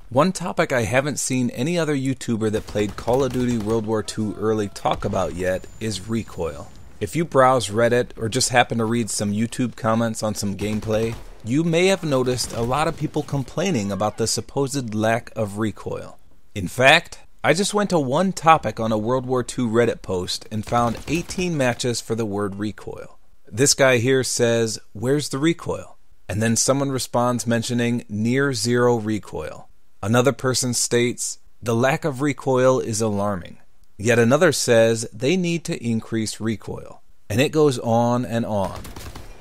One topic I haven't seen any other YouTuber that played Call of Duty WWII early talk about yet is recoil. If you browse Reddit or just happen to read some YouTube comments on some gameplay, you may have noticed a lot of people complaining about the supposed lack of recoil. In fact, I just went to one topic on a WWII Reddit post and found 18 matches for the word recoil. This guy here says, "Where's the recoil?" And then someone responds mentioning near zero recoil. Another person states, "The lack of recoil is alarming." Yet another says they need to increase recoil. And it goes on and on.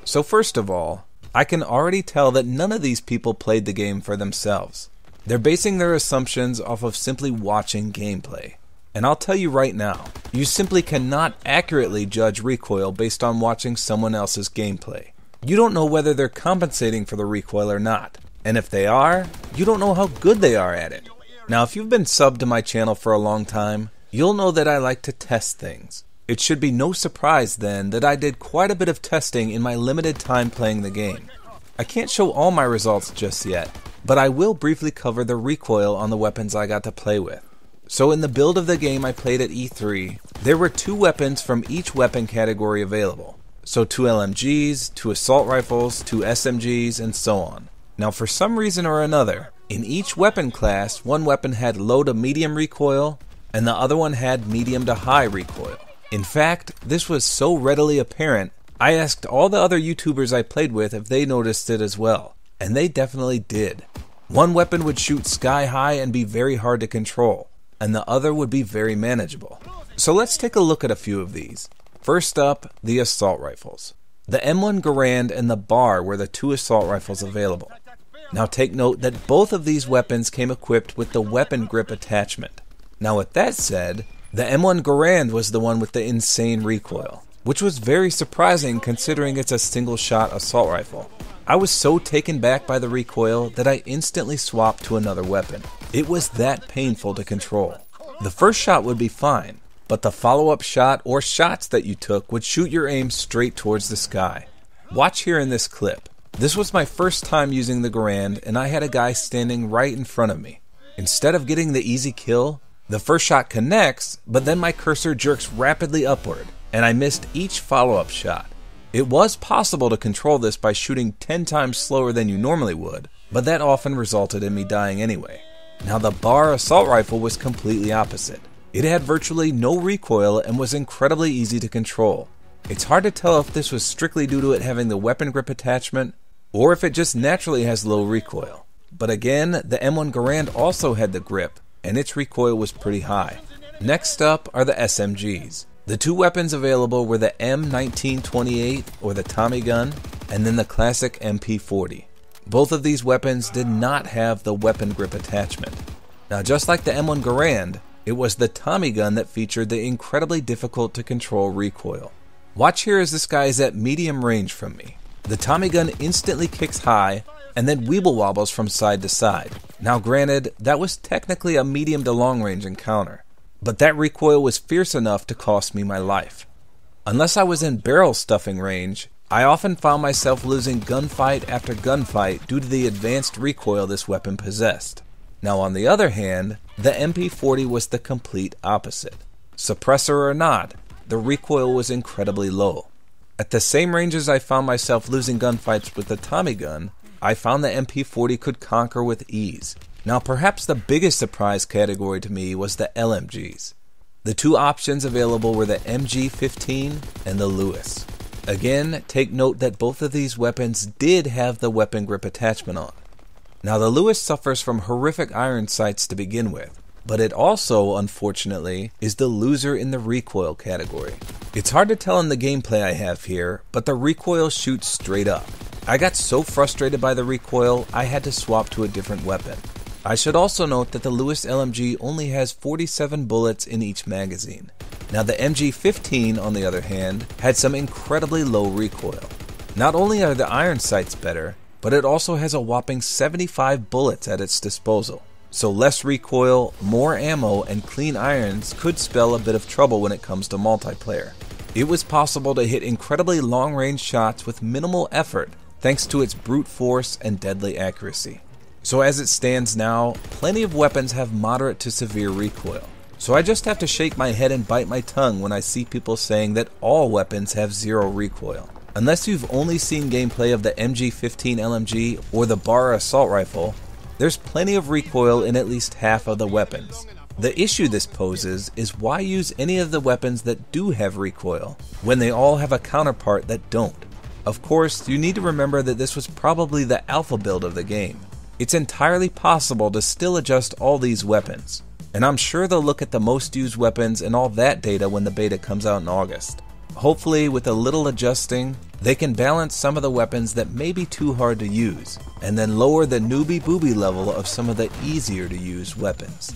So first of all, I can already tell that none of these people played the game for themselves. They're basing their assumptions off of simply watching gameplay. And I'll tell you right now, you simply cannot accurately judge recoil based on watching someone else's gameplay. You don't know whether they're compensating for the recoil or not. And if they are, you don't know how good they are at it. Now, if you've been subbed to my channel for a long time, you'll know that I like to test things. It should be no surprise then that I did quite a bit of testing in my limited time playing the game. I can't show all my results just yet, but I will briefly cover the recoil on the weapons I got to play with. So in the build of the game I played at E3, there were 2 weapons from each weapon category available. So 2 LMGs, 2 assault rifles, 2 SMGs, and so on. Now for some reason or another, in each weapon class, one weapon had low to medium recoil, and the other one had medium to high recoil. In fact, this was so readily apparent, I asked all the other YouTubers I played with if they noticed it as well, and they definitely did. One weapon would shoot sky high and be very hard to control, and the other would be very manageable. So let's take a look at a few of these. First up, the assault rifles. The M1 Garand and the Bar were the 2 assault rifles available. Now take note that both of these weapons came equipped with the weapon grip attachment. Now with that said, the M1 Garand was the one with the insane recoil, which was very surprising considering it's a single shot assault rifle. I was so taken back by the recoil that I instantly swapped to another weapon. It was that painful to control. The first shot would be fine, but the follow-up shot or shots that you took would shoot your aim straight towards the sky. Watch here in this clip. This was my first time using the Garand and I had a guy standing right in front of me. Instead of getting the easy kill, the first shot connects, but then my cursor jerks rapidly upward and I missed each follow-up shot. It was possible to control this by shooting 10 times slower than you normally would, but that often resulted in me dying anyway. Now the Bar assault rifle was completely opposite. It had virtually no recoil and was incredibly easy to control. It's hard to tell if this was strictly due to it having the weapon grip attachment, or if it just naturally has low recoil. But again, the M1 Garand also had the grip, and its recoil was pretty high. Next up are the SMGs. The 2 weapons available were the M1928, or the Tommy gun, and then the classic MP40. Both of these weapons did not have the weapon grip attachment. Now just like the M1 Garand, it was the Tommy gun that featured the incredibly difficult to control recoil. Watch here as this guy is at medium range from me. The Tommy gun instantly kicks high and then weeble wobbles from side to side. Now granted, that was technically a medium to long range encounter, but that recoil was fierce enough to cost me my life. Unless I was in barrel stuffing range, I often found myself losing gunfight after gunfight due to the advanced recoil this weapon possessed. Now on the other hand, the MP40 was the complete opposite. Suppressor or not, the recoil was incredibly low. At the same ranges I found myself losing gunfights with the Tommy gun, I found the MP40 could conquer with ease. Now perhaps the biggest surprise category to me was the LMGs. The 2 options available were the MG15 and the Lewis. Again, take note that both of these weapons did have the weapon grip attachment on. Now the Lewis suffers from horrific iron sights to begin with, but it also, unfortunately, is the loser in the recoil category. It's hard to tell in the gameplay I have here, but the recoil shoots straight up. I got so frustrated by the recoil, I had to swap to a different weapon. I should also note that the Lewis LMG only has 47 bullets in each magazine. Now the MG15, on the other hand, had some incredibly low recoil. Not only are the iron sights better, but it also has a whopping 75 bullets at its disposal. So less recoil, more ammo, and clean irons could spell a bit of trouble when it comes to multiplayer. It was possible to hit incredibly long-range shots with minimal effort thanks to its brute force and deadly accuracy. So as it stands now, plenty of weapons have moderate to severe recoil. So I just have to shake my head and bite my tongue when I see people saying that all weapons have zero recoil. Unless you've only seen gameplay of the MG15 LMG or the Bar assault rifle, there's plenty of recoil in at least half of the weapons. The issue this poses is why use any of the weapons that do have recoil, when they all have a counterpart that don't. Of course, you need to remember that this was probably the alpha build of the game. It's entirely possible to still adjust all these weapons, and I'm sure they'll look at the most used weapons and all that data when the beta comes out in August. Hopefully, with a little adjusting, they can balance some of the weapons that may be too hard to use, and then lower the newbie booby level of some of the easier to use weapons.